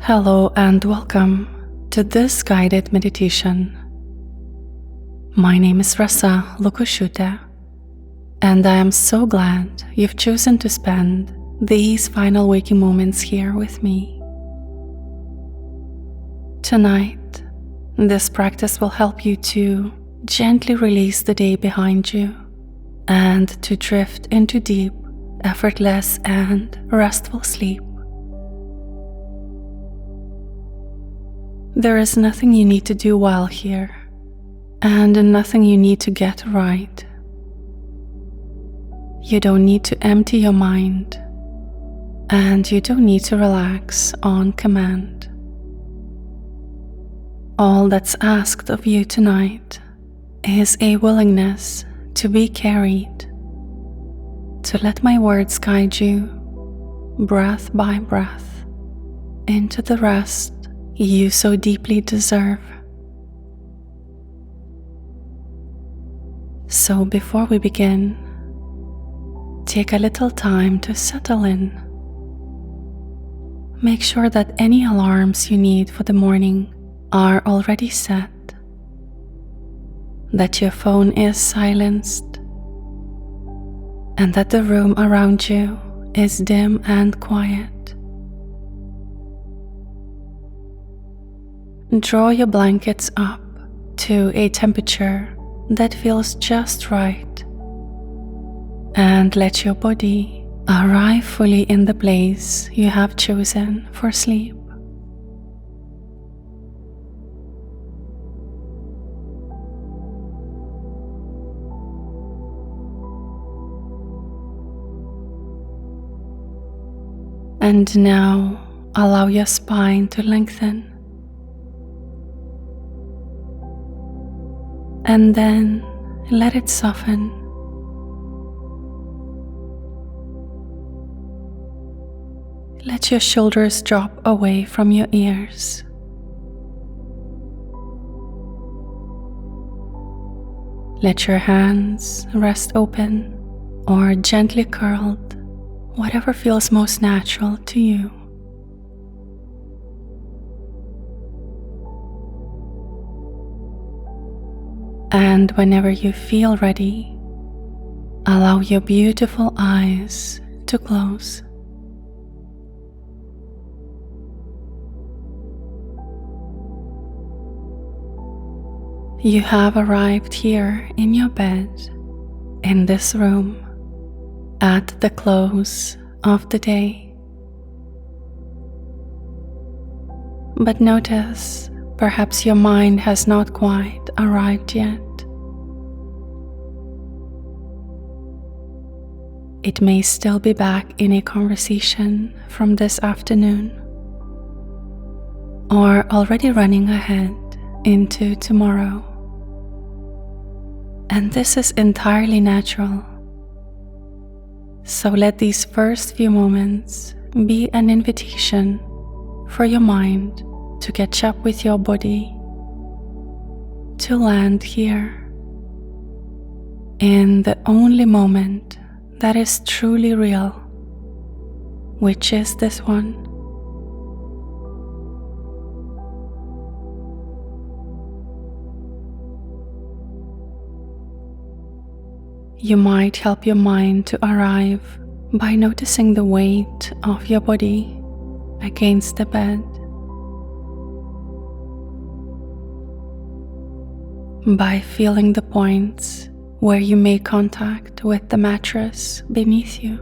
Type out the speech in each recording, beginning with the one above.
Hello and welcome to this guided meditation. My name is Rasa Lukosiute, and I am so glad you've chosen to spend these final waking moments here with me. Tonight, this practice will help you to gently release the day behind you and to drift into deep, effortless, and restful sleep. There is nothing you need to do while here, and nothing you need to get right. You don't need to empty your mind, and you don't need to relax on command. All that's asked of you tonight is a willingness to be carried, to let my words guide you, breath by breath, into the rest you so deeply deserve. So before we begin, take a little time to settle in. Make sure that any alarms you need for the morning are already set, that your phone is silenced, and that the room around you is dim and quiet. Draw your blankets up to a temperature that feels just right, and let your body arrive fully in the place you have chosen for sleep. And now allow your spine to lengthen. And then let it soften. Let your shoulders drop away from your ears. Let your hands rest open or gently curled, whatever feels most natural to you. And whenever you feel ready, allow your beautiful eyes to close. You have arrived here in your bed, in this room, at the close of the day. But notice, perhaps your mind has not quite arrived yet. It may still be back in a conversation from this afternoon, or already running ahead into tomorrow. And this is entirely natural. So let these first few moments be an invitation for your mind to catch up with your body, to land here in the only moment that is truly real, which is this one. You might help your mind to arrive by noticing the weight of your body against the bed, by feeling the points where you make contact with the mattress beneath you,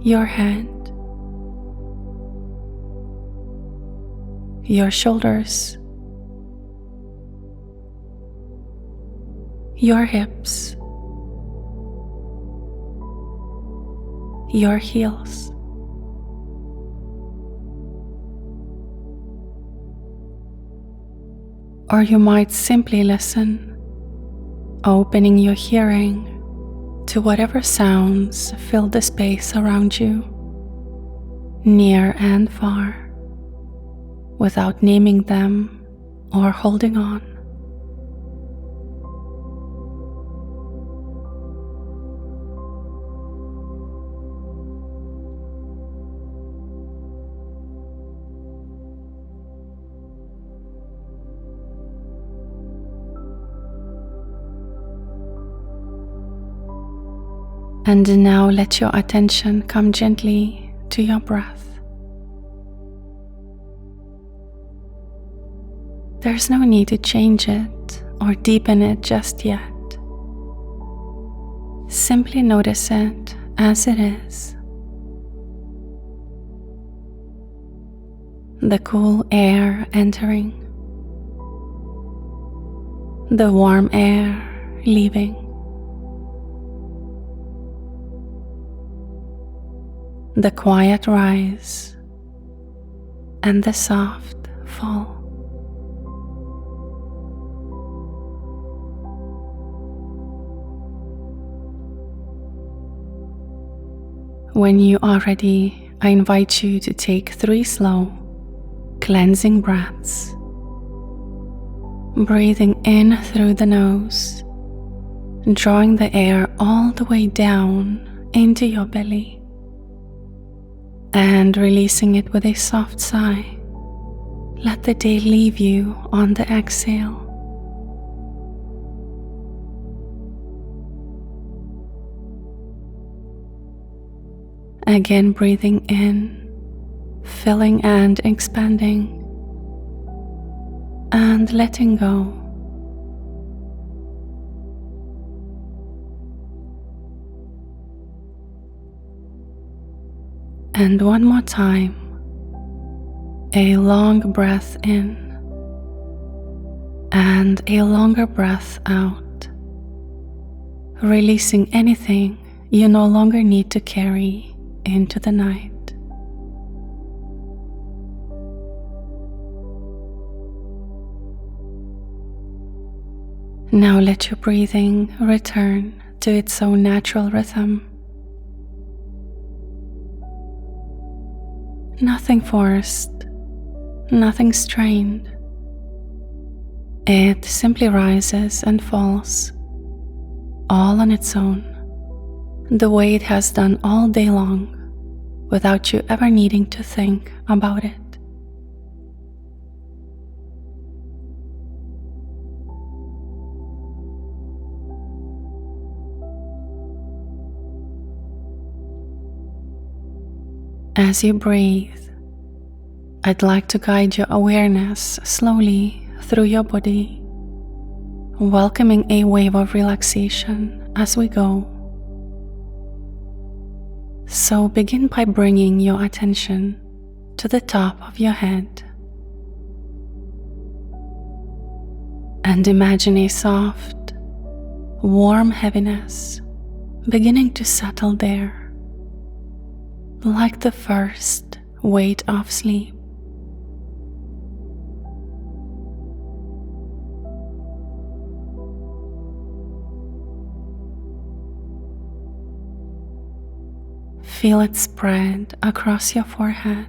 your head, your shoulders, your hips, your heels. Or you might simply listen, opening your hearing to whatever sounds fill the space around you, near and far, without naming them or holding on. And now let your attention come gently to your breath. There's no need to change it or deepen it just yet. Simply notice it as it is. The cool air entering, the warm air leaving, the quiet rise and the soft fall. When you are ready, I invite you to take 3 slow, cleansing breaths. Breathing in through the nose, drawing the air all the way down into your belly, and releasing it with a soft sigh. Let the day leave you on the exhale. Again, breathing in, filling and expanding, and letting go. And one more time, a long breath in and a longer breath out, releasing anything you no longer need to carry into the night. Now let your breathing return to its own natural rhythm. Nothing forced, nothing strained. It simply rises and falls, all on its own, the way it has done all day long, without you ever needing to think about it. As you breathe, I'd like to guide your awareness slowly through your body, welcoming a wave of relaxation as we go. So begin by bringing your attention to the top of your head and imagine a soft, warm heaviness beginning to settle there, like the first weight of sleep. Feel it spread across your forehead,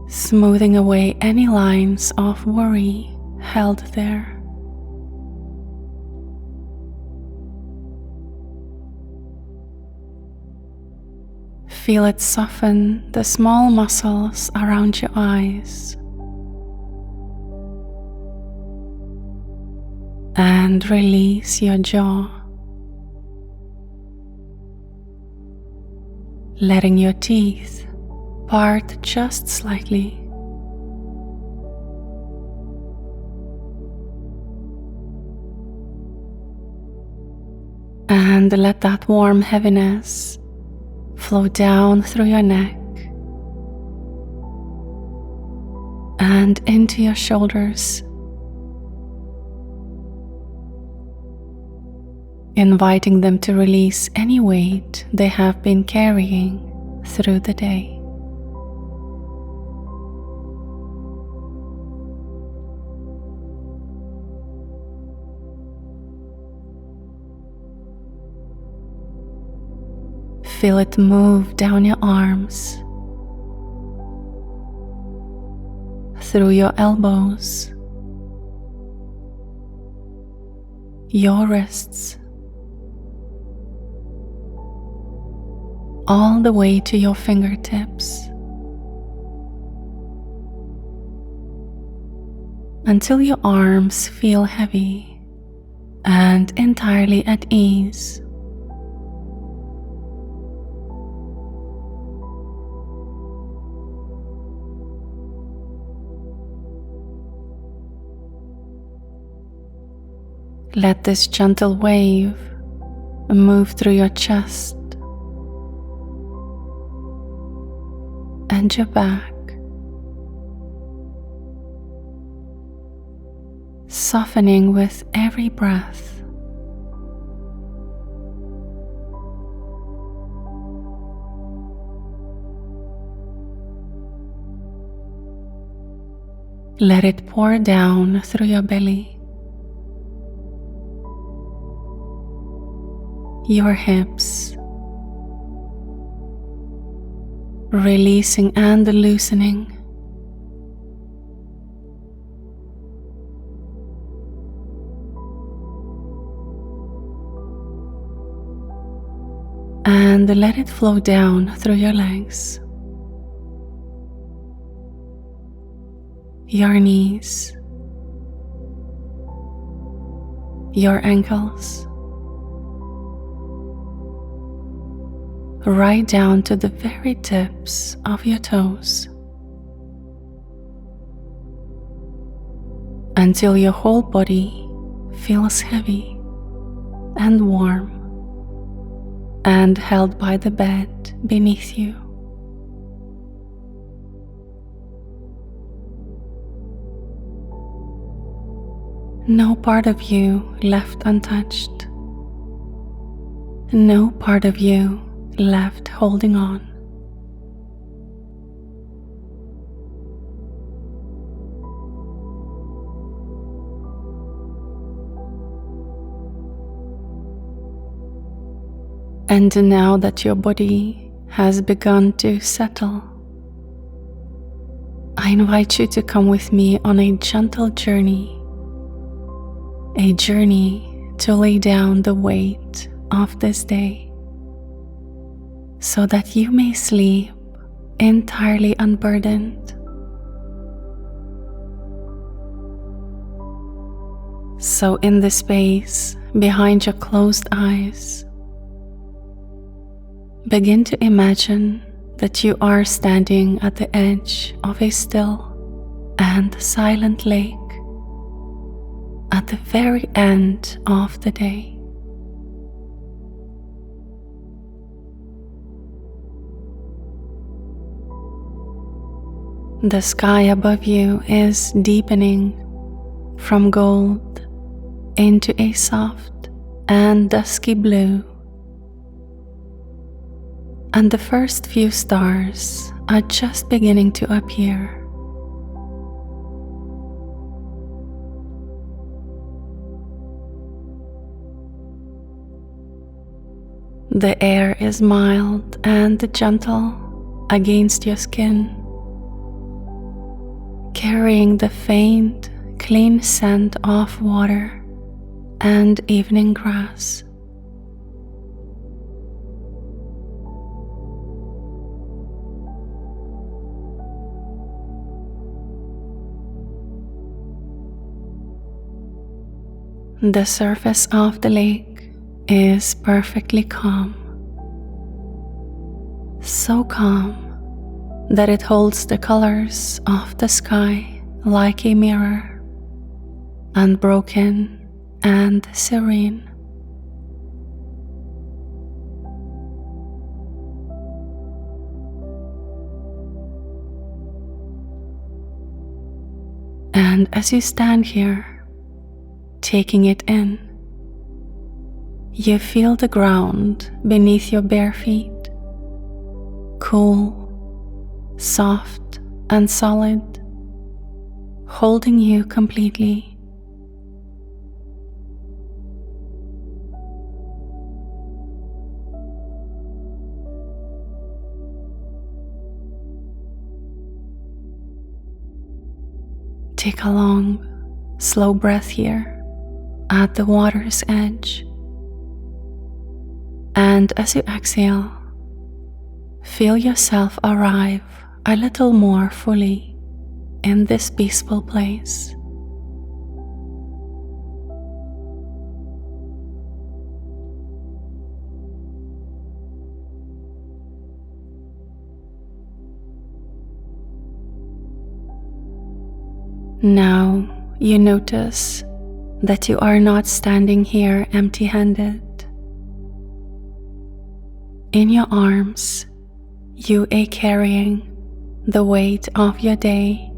smoothing away any lines of worry held there. Feel it soften the small muscles around your eyes and release your jaw, letting your teeth part just slightly. And let that warm heaviness flow down through your neck and into your shoulders, inviting them to release any weight they have been carrying through the day. Feel it move down your arms, through your elbows, your wrists, all the way to your fingertips, until your arms feel heavy and entirely at ease Let this gentle wave move through your chest and your back, softening with every breath. Let it pour down through your belly, your hips, releasing and loosening. And let it flow down through your legs, your knees, your ankles, right down to the very tips of your toes, until your whole body feels heavy and warm and held by the bed beneath you. No part of you left untouched. No part of you left holding on. And now that your body has begun to settle, I invite you to come with me on a gentle journey. A journey to lay down the weight of this day, so that you may sleep entirely unburdened. So in the space behind your closed eyes, begin to imagine that you are standing at the edge of a still and silent lake at the very end of the day. The sky above you is deepening from gold into a soft and dusky blue, and the first few stars are just beginning to appear. The air is mild and gentle against your skin, carrying the faint, clean scent of water and evening grass. The surface of the lake is perfectly calm, so calm that it holds the colors of the sky like a mirror, unbroken and serene. And as you stand here, taking it in, you feel the ground beneath your bare feet, cool, soft and solid, holding you completely. Take a long, slow breath here at the water's edge. And as you exhale, feel yourself arrive a little more fully in this peaceful place. Now you notice that you are not standing here empty-handed. In your arms, you are carrying the weight of your day,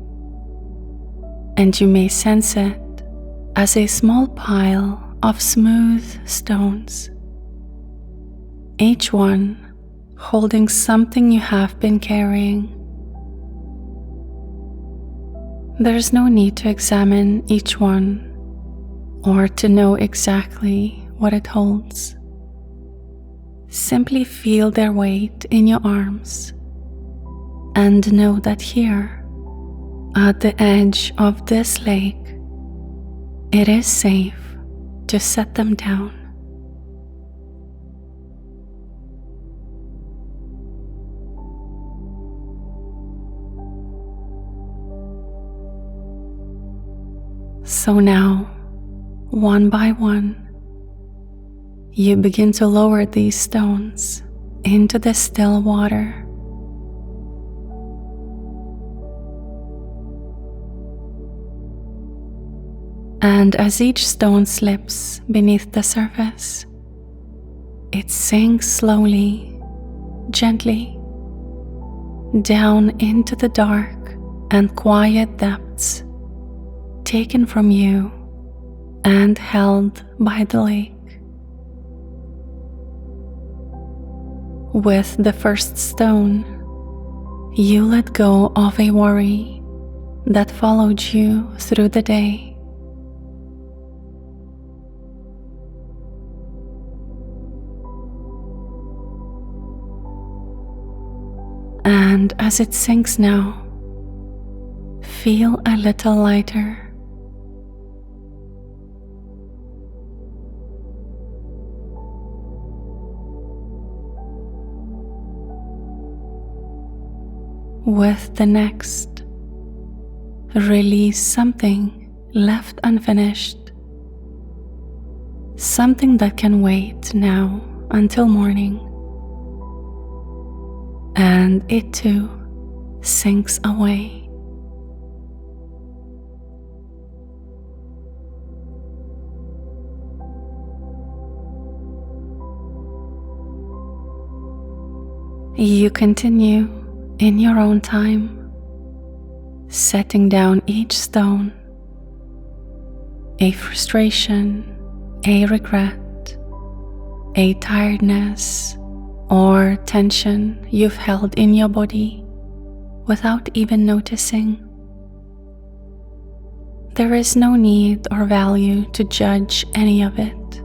and you may sense it as a small pile of smooth stones, each one holding something you have been carrying. There's no need to examine each one or to know exactly what it holds. Simply feel their weight in your arms and know that here, at the edge of this lake, it is safe to set them down. So now, one by one, you begin to lower these stones into the still water. And as each stone slips beneath the surface, it sinks slowly, gently, down into the dark and quiet depths taken from you and held by the lake. With the first stone, you let go of a worry that followed you through the day. And as it sinks now, feel a little lighter. With the next, release something left unfinished, something that can wait now until morning. And it too sinks away. You continue in your own time, setting down each stone, a frustration, a regret, a tiredness, or tension you've held in your body without even noticing. There is no need or value to judge any of it.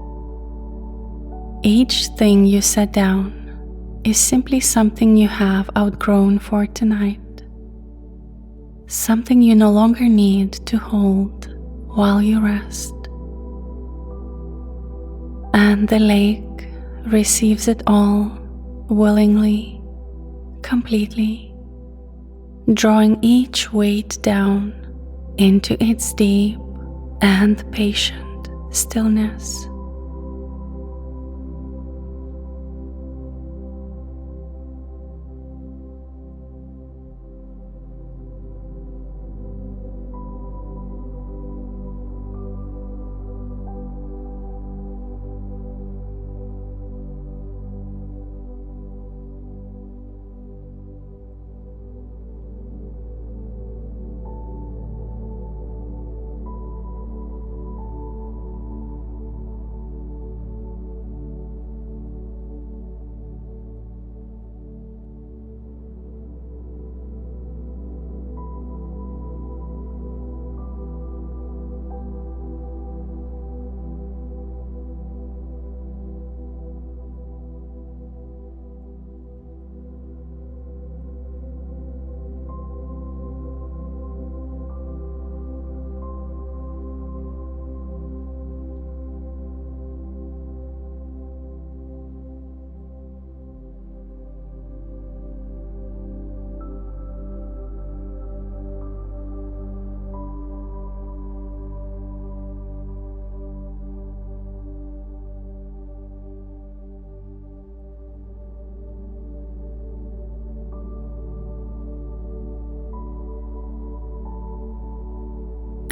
Each thing you set down is simply something you have outgrown for tonight, something you no longer need to hold while you rest. And the lake receives it all willingly, completely, drawing each weight down into its deep and patient stillness.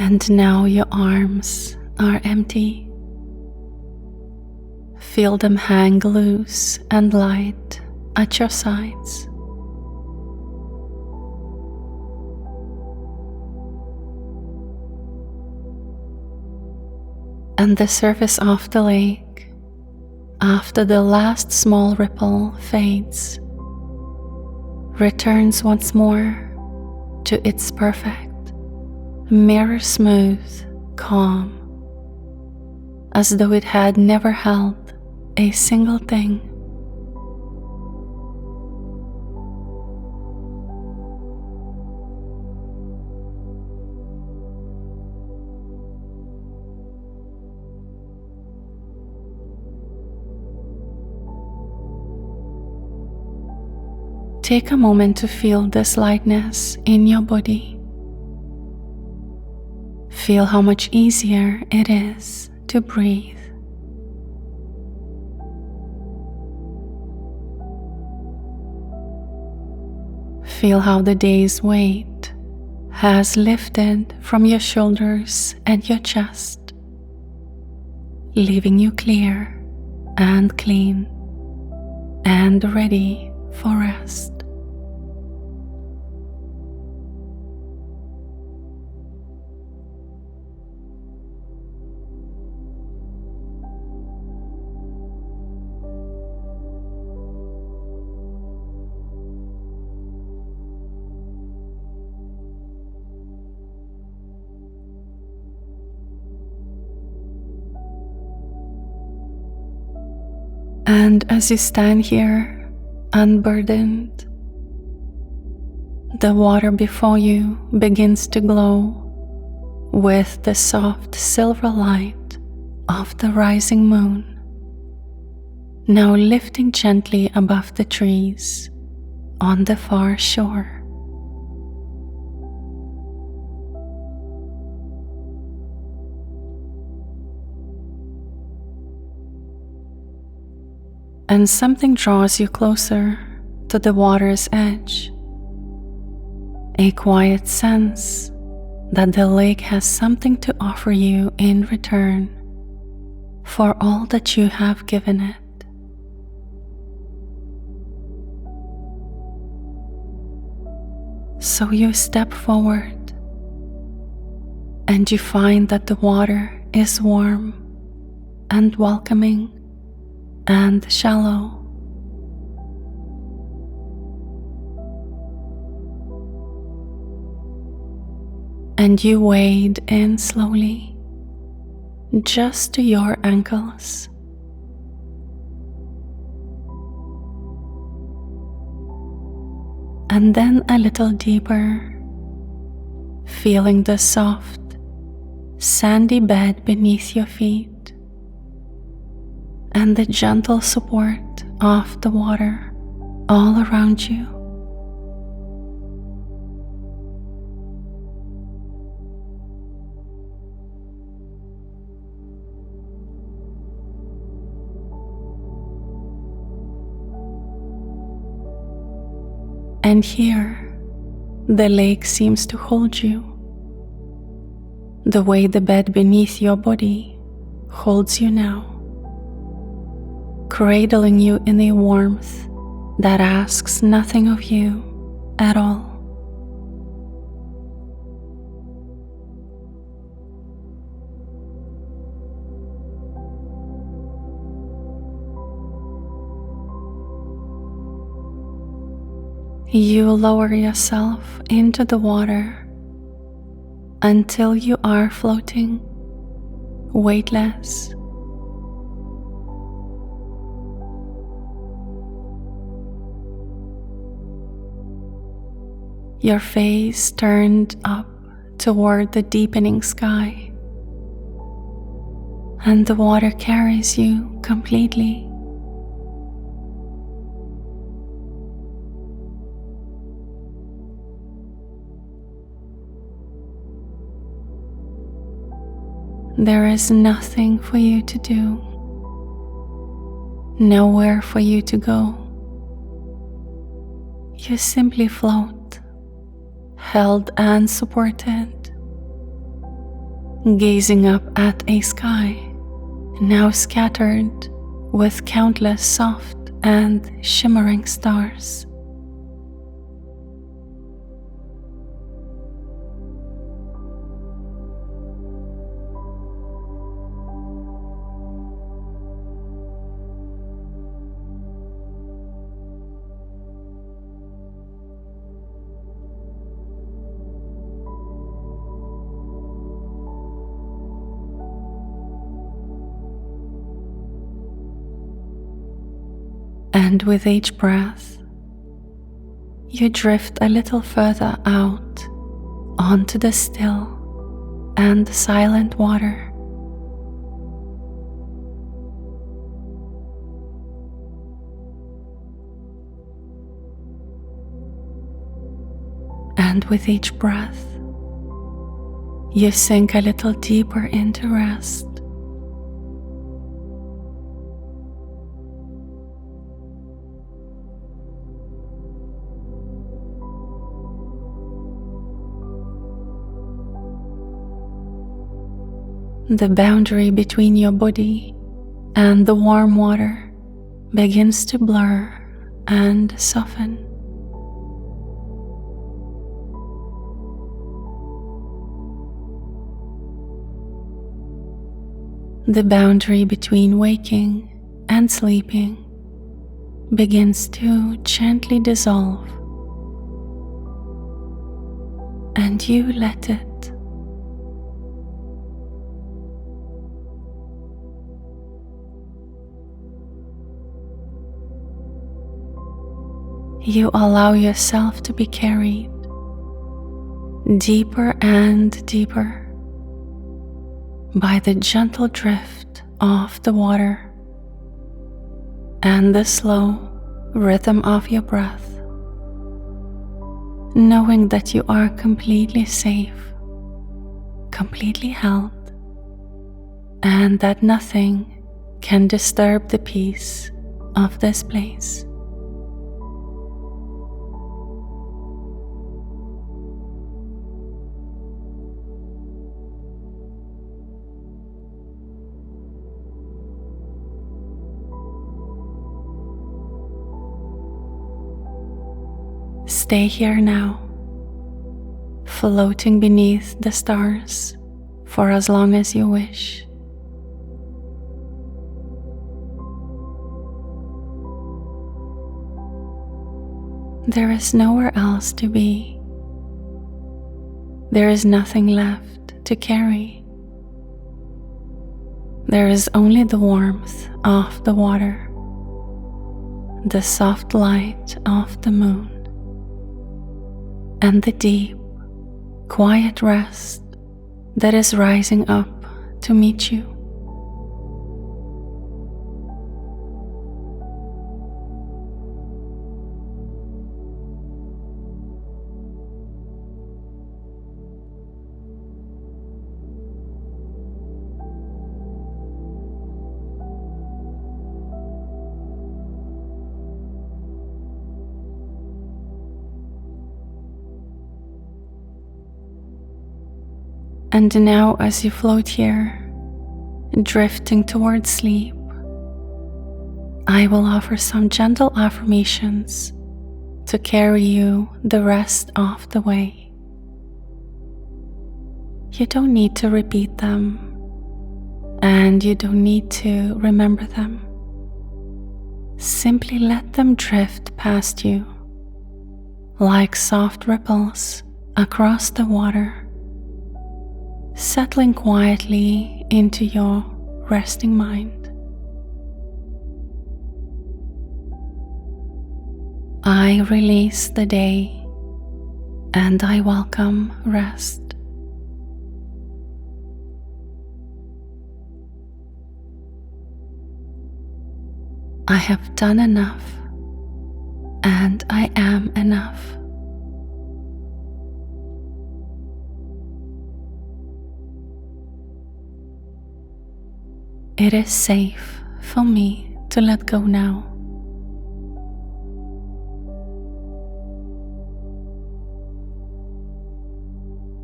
And now your arms are empty. Feel them hang loose and light at your sides. And the surface of the lake, after the last small ripple fades, returns once more to its perfect, mirror-smooth calm, as though it had never held a single thing. Take a moment to feel this lightness in your body. Feel how much easier it is to breathe. Feel how the day's weight has lifted from your shoulders and your chest, leaving you clear and clean and ready for rest. And as you stand here, unburdened, the water before you begins to glow with the soft silver light of the rising moon, now lifting gently above the trees on the far shore. And something draws you closer to the water's edge, a quiet sense that the lake has something to offer you in return for all that you have given it. So you step forward and you find that the water is warm and welcoming and shallow. And you wade in slowly, just to your ankles. And then a little deeper, feeling the soft, sandy bed beneath your feet and the gentle support of the water all around you. And here, the lake seems to hold you, the way the bed beneath your body holds you now, cradling you in a warmth that asks nothing of you at all. You lower yourself into the water until you are floating, weightless. Your face turned up toward the deepening sky, and the water carries you completely. There is nothing for you to do, nowhere for you to go. You simply float, held and supported gazing up at a sky now scattered with countless soft and shimmering stars. And with each breath, you drift a little further out onto the still and silent water. And with each breath, you sink a little deeper into rest. The boundary between your body and the warm water begins to blur and soften. The boundary between waking and sleeping begins to gently dissolve, and you let it. You allow yourself to be carried deeper and deeper by the gentle drift of the water and the slow rhythm of your breath, knowing that you are completely safe, completely held, and that nothing can disturb the peace of this place. Stay here now, floating beneath the stars for as long as you wish. There is nowhere else to be. There is nothing left to carry. There is only the warmth of the water, the soft light of the moon, and the deep, quiet rest that is rising up to meet you. And now, as you float here, drifting towards sleep, I will offer some gentle affirmations to carry you the rest of the way. You don't need to repeat them, and you don't need to remember them. Simply let them drift past you like soft ripples across the water, settling quietly into your resting mind. I release the day and I welcome rest. I have done enough and I am enough. It is safe for me to let go now.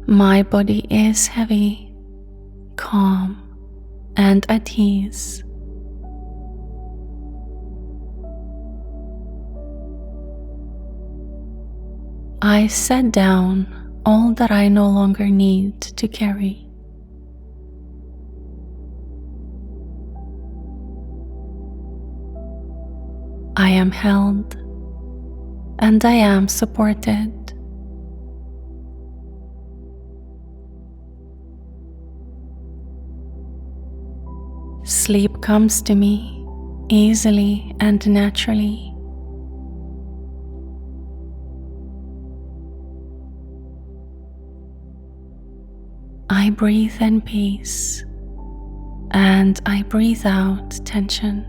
My body is heavy calm, and at ease. I set down all that I no longer need to carry. I am held and I am supported. Sleep comes to me easily and naturally. I breathe in peace and I breathe out tension.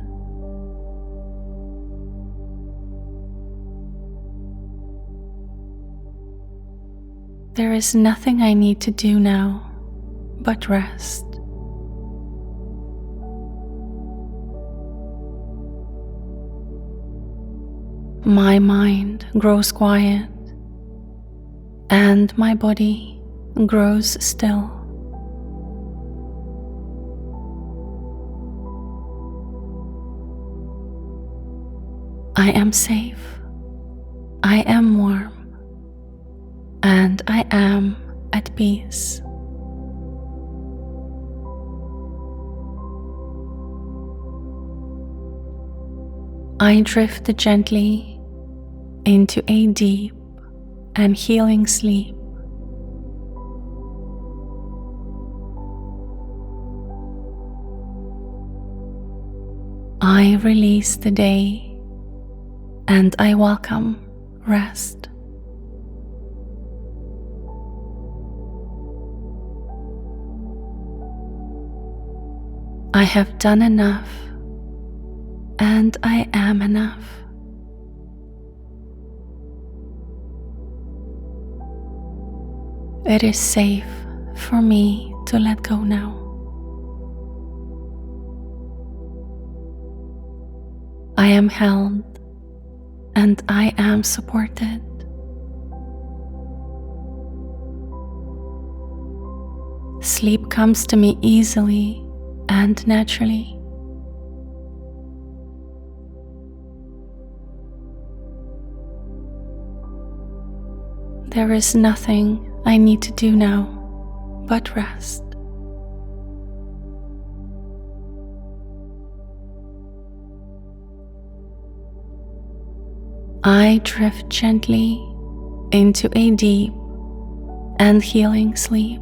There is nothing I need to do now but rest. My mind grows quiet and my body grows still. I am safe, I am warm, and I am at peace. I drift gently into a deep and healing sleep. I release the day and I welcome rest. I have done enough and I am enough. It is safe for me to let go now. I am held and I am supported. Sleep comes to me easily and naturally. There is nothing I need to do now but rest. I drift gently into a deep and healing sleep.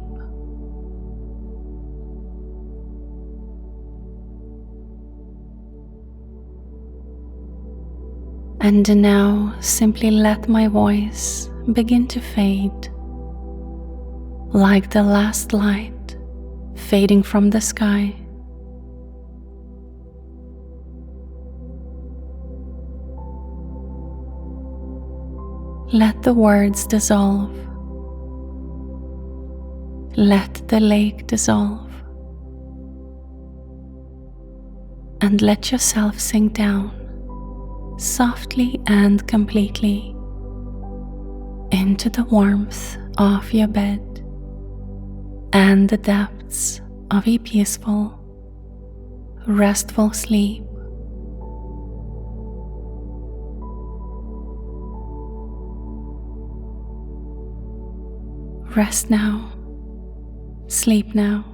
And now simply let my voice begin to fade, like the last light fading from the sky. Let the words dissolve. Let the lake dissolve. And let yourself sink down, softly and completely, into the warmth of your bed and the depths of a peaceful, restful sleep. Rest now, sleep now.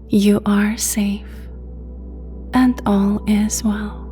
You are safe and all is well.